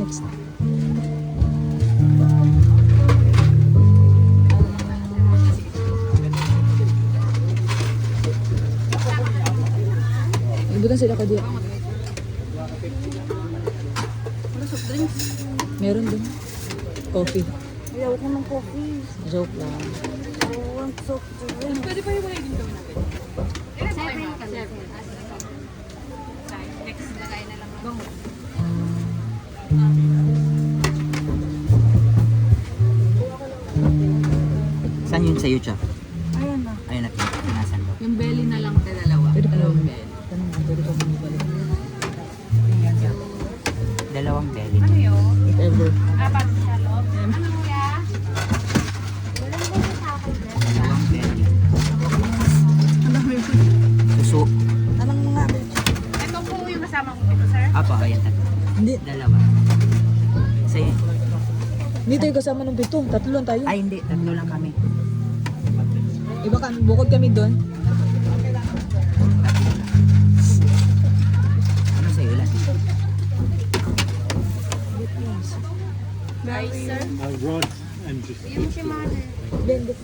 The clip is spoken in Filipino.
Next. Ibutan sila ka diya. Meron din. Coffee. Ayaw ko ng coffee. Joke lang. I want soft drink. Pwede pa yung mga yung gawin natin. 7 kami. Next na tayo na lang. Bango. Saan yun sa'yo, Cha? Ayan na. Ayun na, nasan ba? Yung belly na lang tayo dalawa. Pwede pa Dalawang lang. belly. Tanong mo, pwede pa bumibalik. Dalawang belly. Ano yun? Whatever. Apat sa loob. Ano kuya? Dalawang belly. Ano yun? Suso. Anong mga Ito po yung kasama ko dito, sir. Apo, ayan, tatlo. Hindi. Dalawa. Sa'yo. Hindi tayo kasama ng pitong. Tatlo lang tayo. Ay, hindi. Tatlo lang kami. Iba kami, bukod kami doon. Ano sa'yo lang? Guys, sir. Rod and just Yung si mother. Blended.